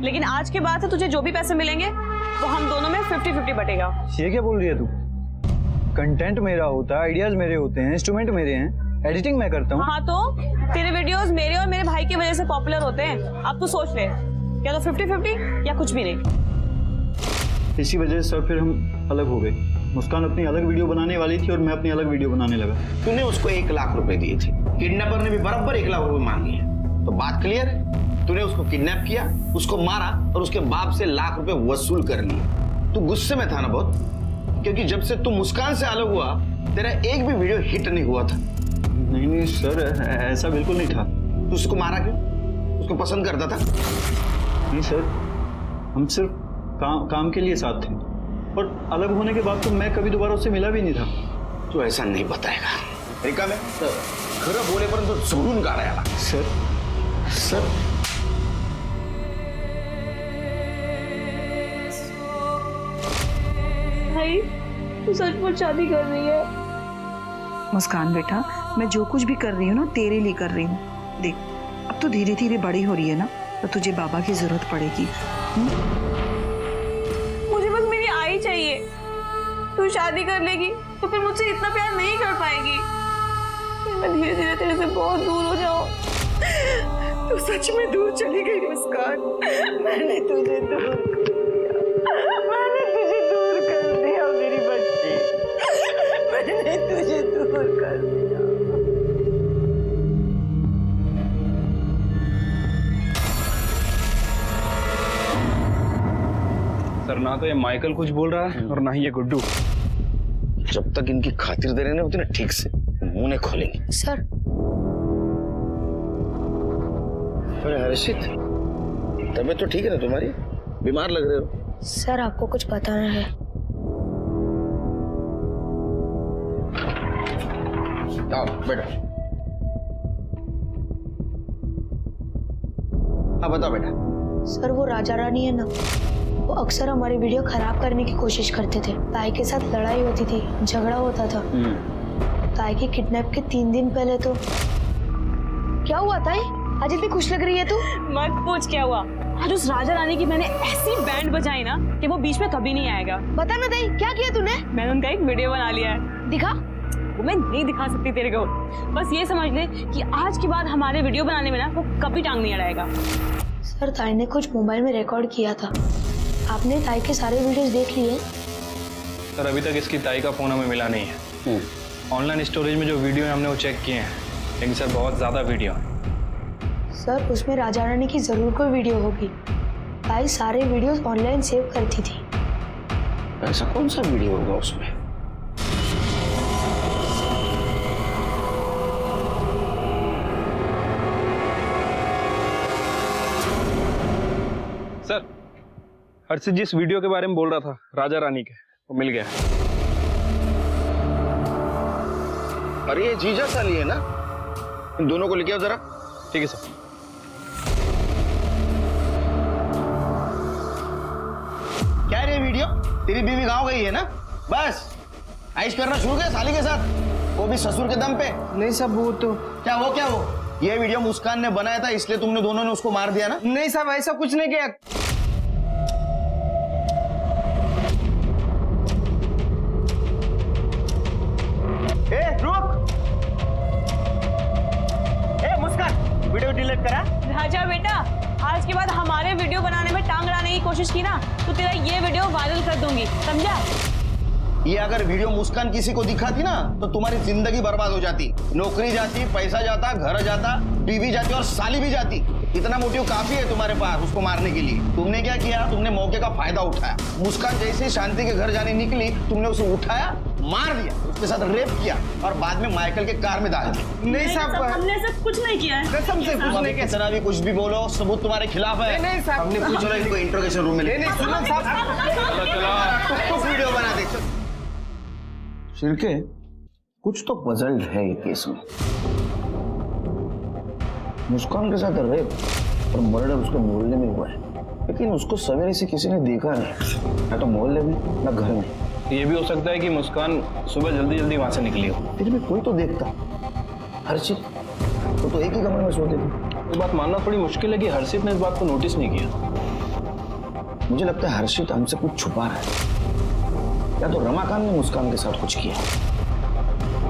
लेकिन आज के बाद से तुझे जो भी पैसे मिलेंगे वो हम दोनों में 50-50 बटेगा। ये क्या बोल रही है तू? कंटेंट मेरा होता है, आइडियाज मेरे होते हैं, इंस्ट्रूमेंट मेरे हैं, एडिटिंग मैं करता हूँ। हाँ तो तेरे वीडियोस मेरे और मेरे भाई की वजह से पॉपुलर होते हैं। अब तू सोच ले, या तो 50-50 या कुछ भी नहीं। इसी वजह से फिर हम अलग हो गए। मुस्कान अपनी अलग वीडियो बनाने वाली थी और मैं अपनी अलग वीडियो बनाने लगा। तूने उसको 1 लाख रुपए दिए थे, किडनैपर ने भी बराबर 1 लाख रुपए मांगे हैं, तो बात क्लियर है। तूने उसको किडनैप किया, उसको मारा और उसके बाप से 1 लाख रुपए वसूल कर लिए। तू गुस्से में था ना बहुत, क्योंकि जब से तू मुस्कान से अलग हुआ, तेरा एक भी वीडियो हिट नहीं हुआ था। नहीं सर, ऐसा बिल्कुल नहीं था। तू उसको मारा क्यों? उसको पसंद करता था? नहीं सर, हम सिर्फ काम के लिए साथ थे, और अलग होने के बाद तो मैं कभी दोबारा उससे मिला भी नहीं था। तू ऐसा नहीं बताएगा। रिका में खरं बोलेपर्यंत जोडून काढायला। सर भाई तू सचमुच शादी कर रही है? मुस्कान बेटा, मैं जो कुछ भी कर रही हूँ ना तेरे लिए कर रही हूँ। देख, अब तो धीरे धीरे बड़ी हो रही है ना, तो तुझे बाबा की जरूरत पड़ेगी। मुझे बस मेरी आई चाहिए। तू शादी कर लेगी तो फिर मुझसे इतना प्यार नहीं कर पाएगी, फिर मैं धीरे धीरे तेरे से बहुत दूर हो जाऊं। तू सच में दूर चली गई मुस्कान। मैंने तुझे दूर कर दिया मेरी बच्ची। मैंने तुझे दूर कर दिया। सर, ना तो ये माइकल कुछ बोल रहा है और ना ही ये गुड्डू। जब तक इनकी खातिरदारी नहीं होती ना ठीक से, मुंह नहीं खोलेंगे। सर, अरे हर्षित, तबीयत तो ठीक है ना तुम्हारी? बीमार लग रहे हो। सर आपको कुछ बताना है। आओ बैठो। हाँ बताओ बेटा। सर वो राजा रानी है ना, वो अक्सर हमारी वीडियो खराब करने की कोशिश करते थे। ताई के साथ लड़ाई होती थी, झगड़ा होता था। ताई के किडनैप के 3 दिन पहले तो क्या हुआ ताई? आज इतनी खुश लग रही है तू। मत पूछ क्या हुआ। आज उस राजा रानी की मैंने ऐसी बैंड बजाई ना कि वो बीच में कभी नहीं आएगा। बता ना ताई, क्या किया तूने? मैंने उनका एक वीडियो बना लिया है। दिखा। वो मैं नहीं दिखा सकती तेरे को, बस ये समझ ले कि आज के बाद हमारे वीडियो बनाने में ना वो कभी टांग नहीं अड़ाएगा। सर ताई ने कुछ मोबाइल में रिकॉर्ड किया था। आपने ताई के सारे वीडियोस देख लिए? सर, अभी तक इसकी ताई का फोन हमें मिला नहीं है। ऑनलाइन स्टोरेज में जो वीडियो है हमने वो चेक किए हैं, लेकिन सर बहुत ज्यादा वीडियो है। सर उसमें राजा रानी की जरूर कोई वीडियो होगी। ताई सारे वीडियोस ऑनलाइन सेव करती थी। ऐसा कौन सा वीडियो होगा उसमें? सर, हर्षित जिस वीडियो के बारे में बोल रहा था राजा रानी के, वो मिल गया। अरे ये जीजा साली है ना, इन दोनों को लेके आओ जरा। ठीक है सर। क्या रे वीडियो? तेरी बीवी गाँव गई है ना? बस ऐश करना शुरू किया साली के साथ, वो भी ससुर के दम पे। नहीं साहब वो तो क्या वो ये वीडियो मुस्कान ने बनाया था इसलिए तुमने दोनों ने उसको मार दिया ना? नहीं साहब ऐसा कुछ नहीं किया। ए रुक, ए मुस्कान वीडियो डिलीट करा। राजा बेटा, आज के बाद हमारे वीडियो बनाने में टांग अड़ाने की कोशिश की ना तो तेरा ये वीडियो वायरल कर दूंगी, समझा? ये अगर वीडियो मुस्कान किसी को दिखाती ना तो तुम्हारी जिंदगी बर्बाद हो जाती, नौकरी जाती, पैसा जाता, घर जाता, बीवी जाती और साली भी जाती। इतना मोटिव काफी है तुम्हारे पास उसको मारने के लिए। तुमने क्या किया? तुमने मौके का फायदा उठाया। मुस्कान जैसे ही शांति के घर जाने निकली तुमने उसे उठाया, मार दिया, उसके साथ रेप किया और बाद में माइकल के कार में डाल दिया। नहीं साहब हमने सब कुछ नहीं किया है। कसम से कुछ नहीं किया। कितना भी कुछ भी बोलो, सबूत तुम्हारे खिलाफ है। नहीं साहब हमने कुछ चलो इनको इंट्रोगेशन रूम में ले। नहीं सुनो साहब, तो वीडियो बना दे। शिरके, कुछ तो पजल्ड है ये केस में। मुस्कान के साथ रेप और मर्डर उसके मोहल्ले में हुआ है, लेकिन उसको सवेरे से किसी ने देखा नहीं, ना तो मोहल्ले में ना घर में। ये भी हो सकता है कि मुस्कान सुबह जल्दी जल्दी वहां से निकली हो। फिर भी कोई तो देखता। हर्षित तो एक ही कमरे में सोते थे। ये बात मानना थोड़ी मुश्किल है कि हर्षित ने इस बात को नोटिस नहीं किया। मुझे लगता है हर्षित हमसे कुछ छुपा रहा है, या तो रमाकांत ने मुस्कान के साथ कुछ किया।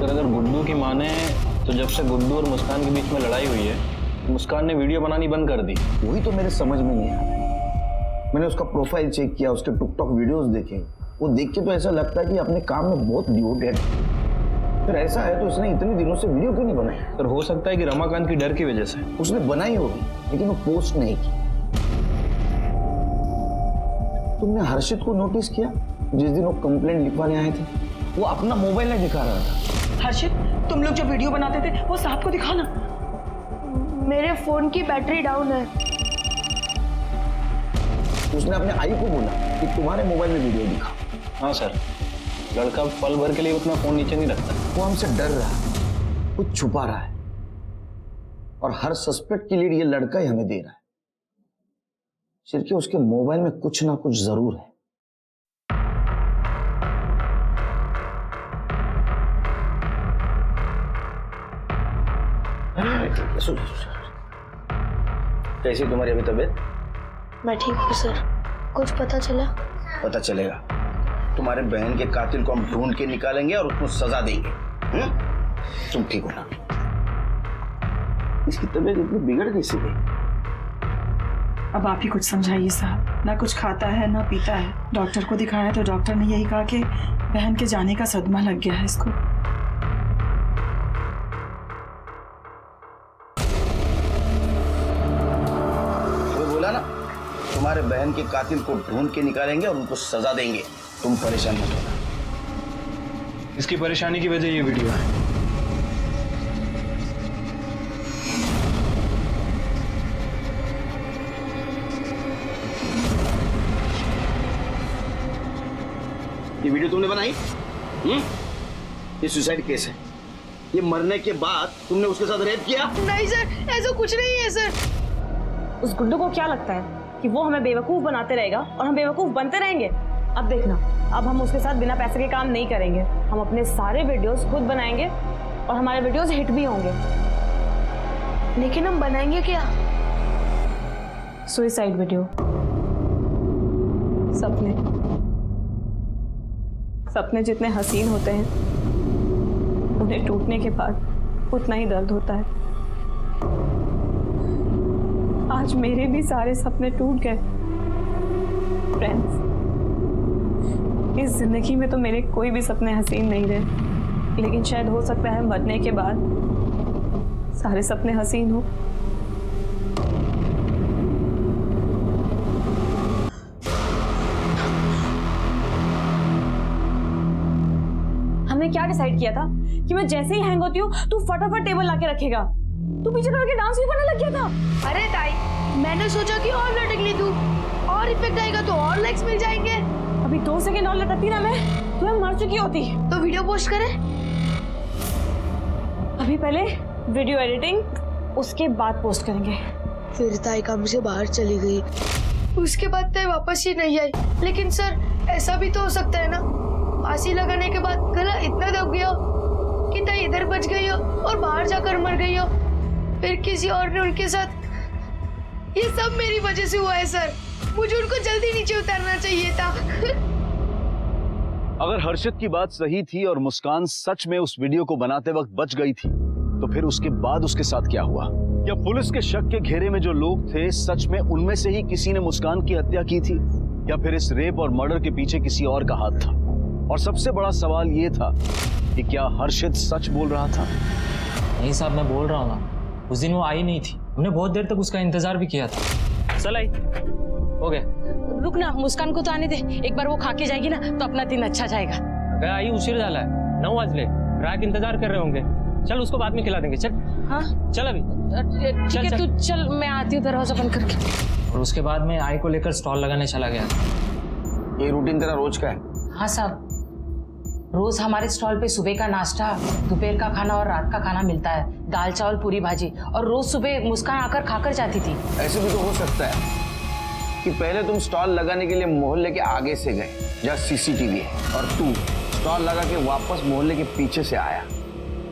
अगर गुड्डू की माने तो जब से गुड्डू और मुस्कान के बीच में लड़ाई हुई है मुस्कान ने वीडियो बनानी बंद कर दी। वही तो मेरे समझ में नहीं आया। मैंने उसका प्रोफाइल चेक किया, उसके टिकटॉक वीडियोस देखे, वो देख के तो ऐसा लगता है कि अपने काम में बहुत डिवोटेड है। फिर ऐसा है तो उसने इतने दिनों से वीडियो क्यों नहीं बनाई? सर हो सकता है कि रमाकांत की डर की वजह से। उसने बनाई होगी लेकिन वो पोस्ट नहीं की। तुमने हर्षित को नोटिस किया? जिस दिन वो कंप्लेंट लिखवाने आए थे वो अपना मोबाइल नहीं दिखा रहा था। हर्षित, तुम लोग जो वीडियो बनाते थे वो साहब को दिखाना। मेरे फोन की बैटरी डाउन है। उसने अपने आई को बोला कि तुम्हारे मोबाइल में वीडियो दिखा। हाँ सर, लड़का पल भर के लिए अपना फोन नीचे नहीं रखता। वो हमसे डर रहा है, कुछ छुपा रहा है और हर सस्पेक्ट की लीड ये लड़का ही हमें दे रहा है। सिर्फ उसके मोबाइल में कुछ ना कुछ जरूर है। कैसी तुम्हारी अभी तबीयत? मैं ठीक हूँ सर। कुछ पता चला? पता चलेगा। तुम्हारे बहन के कातिल को हम ढूंढ के निकालेंगे और उसको सजा देंगे। तुम ठीक हो ना? इसकी तबीयत इतनी बिगड़ कैसे गई? अब आप ही कुछ समझाइए साहब। ना कुछ खाता है ना पीता है। डॉक्टर को दिखाया तो डॉक्टर ने यही कहा कि बहन के जाने का सदमा लग गया है इसको। बोला ना, तुम्हारे बहन के कातिल को ढूंढ के निकालेंगे और उनको सजा देंगे। तुम परेशान मत होना। इसकी परेशानी की वजह ये वीडियो है। ये वीडियो तुमने बनाई? ये सुसाइड केस है। ये मरने के बाद तुमने उसके साथ रेप किया? नहीं सर, ऐसा कुछ नहीं है सर। उस गुड्डू को क्या लगता है कि वो हमें बेवकूफ बनाते रहेगा और हम बेवकूफ बनते रहेंगे? अब देखना, अब हम उसके साथ बिना पैसे के काम नहीं करेंगे। हम अपने सारे वीडियोस खुद बनाएंगे और हमारे वीडियोस हिट भी होंगे। लेकिन हम बनाएंगे क्या? Suicide video. सपने जितने हसीन होते हैं उन्हें टूटने के बाद उतना ही दर्द होता है। आज मेरे भी सारे सपने टूट गए। फ्रेंड्स, इस जिंदगी में तो मेरे कोई भी सपने हसीन नहीं रहे, लेकिन शायद हो सकता है मरने के बाद सारे सपने हसीन हो। हमने क्या डिसाइड किया था कि मैं जैसे ही हैंग होती हूँ तू फटाफट टेबल लाके रखेगा। तू पीछे करके डांस भी करने लग गया था। अरे ताई, मैंने सोचा कि और लटक ली तू, और इफेक्ट आएगा तो और लाइक्स मिल जाएंगे। अभी 2 सेकंड और लटकती ना मैं तो मैं मर चुकी होती। तो वीडियो पोस्ट करें? अभी पहले वीडियो एडिटिंग, उसके बाद पोस्ट करेंगे। फिर ताई काम से बाहर चली गई, उसके बाद ताई वापस ही नहीं आई। लेकिन सर, ऐसा भी तो हो सकता है ना, आज फांसी लगाने के बाद गला इतना दब गया कि तय इधर बच गई हो और बाहर जाकर मर गई हो, फिर किसी और ने उनके साथ। ये सब मेरी वजह से हुआ है सर। मुझे उनको जल्दी नीचे उतारना चाहिए था। अगर हर्षित की बात सही थी और मुस्कान सच में उस वीडियो को बनाते वक्त बच गई थी, तो फिर उसके बाद उसके साथ क्या हुआ? या पुलिस के शक के घेरे में जो लोग थे, सच में उनमें से ही किसी ने मुस्कान की हत्या की थी, या फिर इस रेप और मर्डर के पीछे किसी और का हाथ था? और सबसे बड़ा सवाल ये था कि क्या हर्षित सच बोल रहा था? नहीं साहब, मैं बोल रहा हूँ ना, उस दिन वो आई नहीं थी। हमने बहुत देर तक उसका इंतजार भी किया था। चल आई, हो गया। रुक ना, मुस्कान को तो आने दे। एक बार वो खा के जाएगी ना तो अपना दिन अच्छा जाएगा। गया आई उशीर झाला है, 9 बजले, ग्राहक इंतजार कर रहे होंगे। चल उसको बाद में खिला देंगे। चल हाँ चल अभी। ठीक है, तू चल, मैं आती हूँ दरवाजा बंद करके। और उसके बाद में आई को लेकर स्टॉल लगाने चला गया। ये रूटीन तेरा रोज का है? हाँ साहब, रोज हमारे स्टॉल पे सुबह का नाश्ता, दोपहर का खाना और रात का खाना मिलता है। दाल चावल पूरी भाजी, और रोज सुबह मुस्कान आकर खाकर जाती थी। ऐसे भी तो हो सकता है कि पहले तुम स्टॉल लगाने के लिए मोहल्ले के आगे से गए जहाँ सीसीटीवी है, और तू स्टॉल लगा के वापस मोहल्ले के पीछे से आया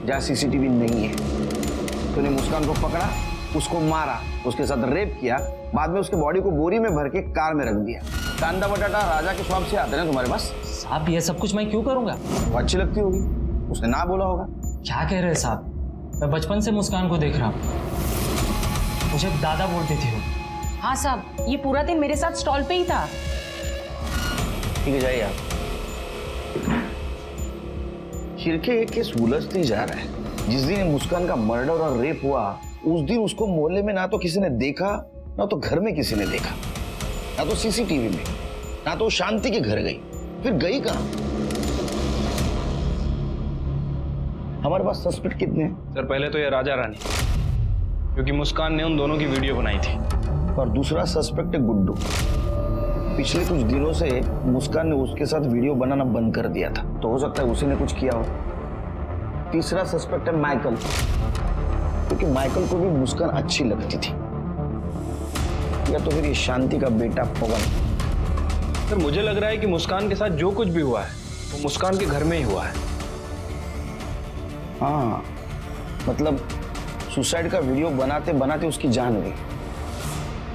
जहाँ सीसीटीवी नहीं है। तूने मुस्कान को पकड़ा, उसको मारा, उसके साथ रेप किया, बाद में उसके बॉडी को बोरी में भर के कार में रख दिया। कांदा बटाटा राजा के शॉप से आते हैं तुम्हारे पास। साहब ये सब कुछ मैं क्यों करूंगा? वो अच्छी लगती होगी, उसने ना बोला होगा। क्या कह रहे हैं साहब? मैं बचपन से मुस्कान को देख रहा हूँ, मुझे दादा बोलती थी वो। हाँ साहब, ये पूरा दिन मेरे साथ स्टॉल पे ही था। ठीक है, जाइए आप। खिड़की एक केस उलझते जा रहा है। जिस दिन मुस्कान का मर्डर और रेप हुआ, उस दिन उसको मोहल्ले में ना तो किसी ने देखा, ना तो घर में किसी ने देखा, ना तो सीसीटीवी में, ना तो शांति के घर गई। फिर गई कहां? हमारे पास सस्पेक्ट कितने हैं? सर पहले तो ये राजा रानी, क्योंकि मुस्कान ने उन दोनों की वीडियो बनाई थी। और दूसरा सस्पेक्ट है गुड्डू। पिछले कुछ दिनों से मुस्कान ने उसके साथ वीडियो बनाना बंद कर दिया था, तो हो सकता है उसी ने कुछ किया हो। तीसरा सस्पेक्ट है माइकल, क्योंकि माइकल को भी मुस्कान अच्छी लगती थी। या तो फिर ये शांति का बेटा पवन। सर मुझे लग रहा है कि मुस्कान के साथ जो कुछ भी हुआ है वो मुस्कान के घर में ही हुआ है। हाँ, मतलब सुसाइड का वीडियो बनाते बनाते उसकी जान गई।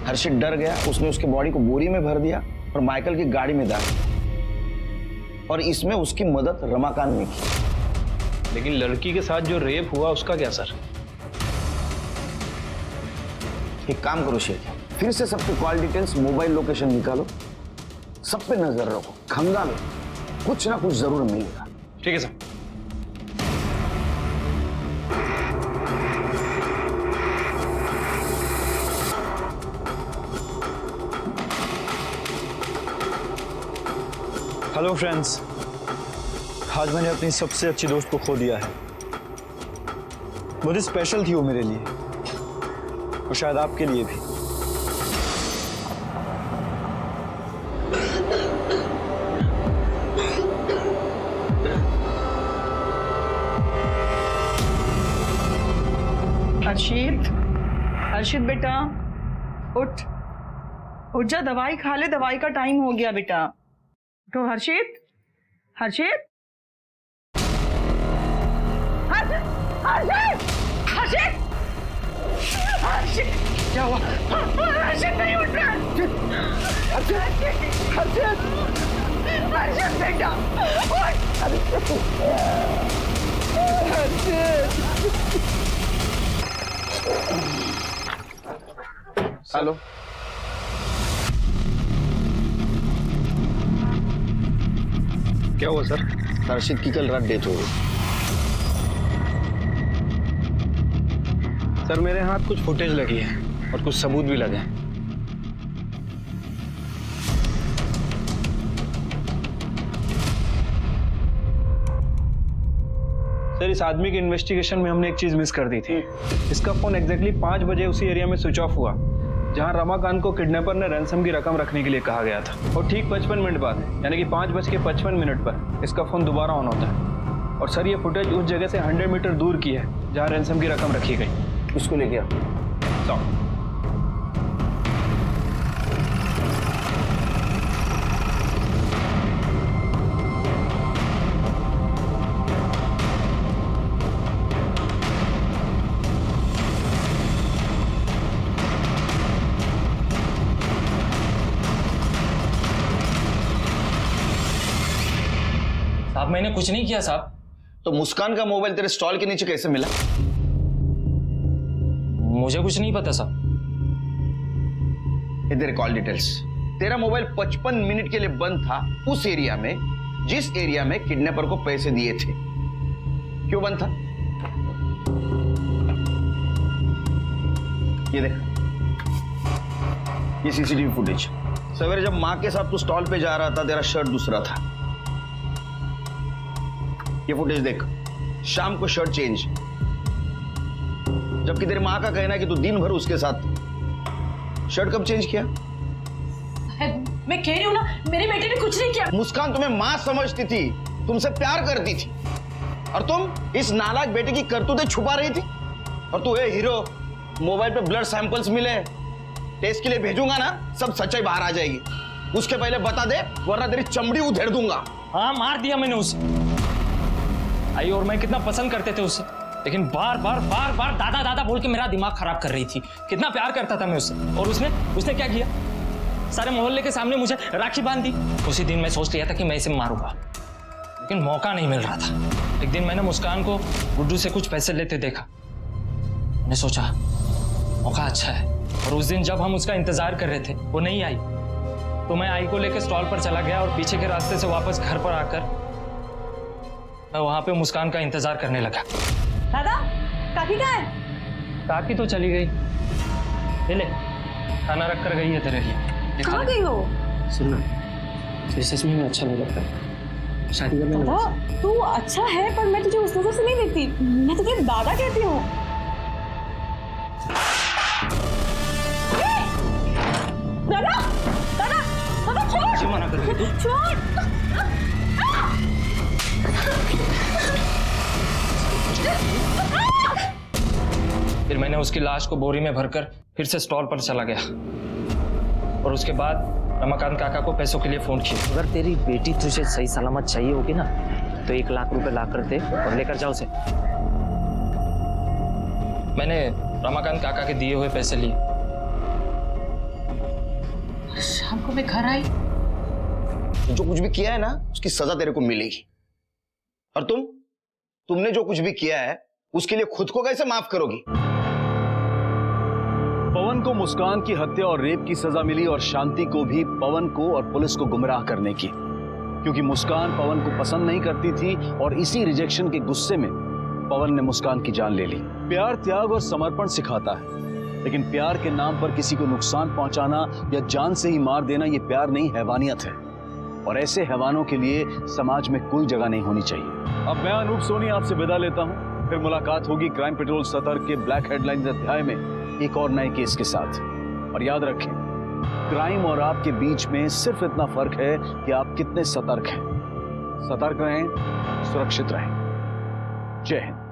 हर्षित डर गया, उसने उसके बॉडी को बोरी में भर दिया और माइकल की गाड़ी में डाल दिया, और इसमें उसकी मदद रमाकांत ने की। लेकिन लड़की के साथ जो रेप हुआ उसका क्या सर? एक काम करो शेख, फिर से सबके कॉल डिटेल्स, मोबाइल लोकेशन निकालो, सब पे नजर रखो, खंगालो, कुछ ना कुछ जरूर मिलेगा। ठीक है सर। हेलो फ्रेंड्स, आज मैंने अपनी सबसे अच्छी दोस्त को खो दिया है। बहुत स्पेशल थी वो मेरे लिए, और शायद आपके लिए भी। हर्षित, हर्षित बेटा उठ, उठ जा, दवाई खा ले, दवाई का टाइम हो गया बेटा। तो हर्षित, हर्षित, हर्षित, हर्षित, हर्षित, क्या हुआ? हर्षित नहीं उठ रहा। हर्षित, हर्षित, हर्षित बेटा उठ। हर्षित। हेलो, क्या हुआ सर? हर्षित की कल रात डेथ हो गई। सर मेरे हाथ कुछ फुटेज लगी है और कुछ सबूत भी लगे हैं। सर इस आदमी के इन्वेस्टिगेशन में हमने एक चीज मिस कर दी थी। इसका फोन एग्जैक्टली 5 बजे उसी एरिया में स्विच ऑफ हुआ जहां रमाकांत को किडनैपर ने रैंसम की रकम रखने के लिए कहा गया था, और ठीक 55 मिनट बाद, यानी कि 5:55 पर इसका फोन दोबारा ऑन होता है। और सर ये फुटेज उस जगह से 100 मीटर दूर की है जहां रैंसम की रकम रखी गई। इसको लेके आओ। साहब मैंने कुछ नहीं किया साहब। तो मुस्कान का मोबाइल तेरे स्टॉल के नीचे कैसे मिला? मुझे कुछ नहीं पता साहब। इधर कॉल डिटेल्स। तेरा मोबाइल 55 मिनट के लिए बंद था उस एरिया में जिस एरिया में किडनैपर को पैसे दिए थे। क्यों बंद था? ये देख, ये सीसीटीवी फुटेज। सवेरे जब मां के साथ तू स्टॉल पे जा रहा था तेरा शर्ट दूसरा था। ये फुटेज देख, शाम को शर्ट चेंज, जबकि तेरी मां का कहना है कि तू दिन भर उसके साथ। शर्ट कब चेंज किया? मैं कह रही हूँ ना, मेरे बेटे ने कुछ नहीं किया। मुस्कान तुम्हें मां समझती थी, तुमसे प्यार करती थी, और तुम इस नालायक बेटे की करतूतें छुपा रही थी। और तू है हीरो, मोबाइल पे ब्लड सैंपल्स मिले, टेस्ट के लिए भेजूंगा ना, सब सच्चाई बाहर आ जाएगी। उसके पहले बता दे, वरना तेरी चमड़ी उधेड़ दूंगा। हाँ, मार दिया मैंने उसे। आई और मैं कितना पसंद करते थे उसे, लेकिन बार बार दादा दादा बोल के मेरा दिमाग खराब कर रही थी। कितना प्यार करता था मैं उससे, और उसने क्या किया? सारे मोहल्ले के सामने मुझे राखी बांध दी। उसी दिन मैं सोच लिया था कि मैं इसे मारूंगा, लेकिन मौका नहीं मिल रहा था। एक दिन मैंने मुस्कान को गुड्डू से कुछ पैसे लेते देखा। मैंने सोचा मौका अच्छा है, और उस दिन जब हम उसका इंतजार कर रहे थे वो नहीं आई, तो मैं आई को लेकर स्टॉल पर चला गया और पीछे के रास्ते से वापस घर पर आकर मैं वहां पे मुस्कान का इंतजार करने लगा। दादा, काकी कहाँ है? काकी तो चली गई। ले खाना रख कर गई है तेरे लिए। कहाँ गई हो? सुनना, सच में अच्छा नहीं लगता शादी करने में। दादा, तू अच्छा है, पर मैं तुझे उस नजर से नहीं देखती। मैं तुझे दादा कहती हूँ। दादा, दादा, दादा छोड़। मना कर रही तू? छोड़। फिर मैंने उसकी लाश को बोरी में भरकर फिर से स्टॉल पर चला गया, और उसके बाद रमाकांत काका को पैसों के लिए फोन किया। अगर तेरी बेटी तुझे सही सलामत चाहिए होगी ना, तो 1 लाख रुपए ला कर दे और लेकर जाओ उसे। मैंने रमाकांत काका के दिए हुए पैसे लिए। शाम को मैं घर आई, जो कुछ भी किया है ना, उसकी सजा तेरे को मिलेगी। और तुमने जो कुछ भी किया है उसके लिए खुद को कैसे माफ करोगी? पवन को मुस्कान की हत्या और रेप की सजा मिली, और शांति को भी पवन को और पुलिस को गुमराह करने की, क्योंकि मुस्कान पवन को पसंद नहीं करती थी, और इसी रिजेक्शन के गुस्से में पवन ने मुस्कान की जान ले ली। प्यार त्याग और समर्पण सिखाता है, लेकिन प्यार के नाम पर किसी को नुकसान पहुंचाना या जान से ही मार देना, ये प्यार नहीं, हैवानियत है, और ऐसे हैवानों के लिए समाज में कोई जगह नहीं होनी चाहिए। अब मैं अनूप सोनी आपसे विदा लेता हूं, फिर मुलाकात होगी क्राइम पेट्रोल सतर्क के ब्लैक हेडलाइंस अध्याय में एक और नए केस के साथ। और याद रखें, क्राइम और आपके बीच में सिर्फ इतना फर्क है कि आप कितने सतर्क हैं। सतर्क रहें, सुरक्षित रहें। जय हिंद।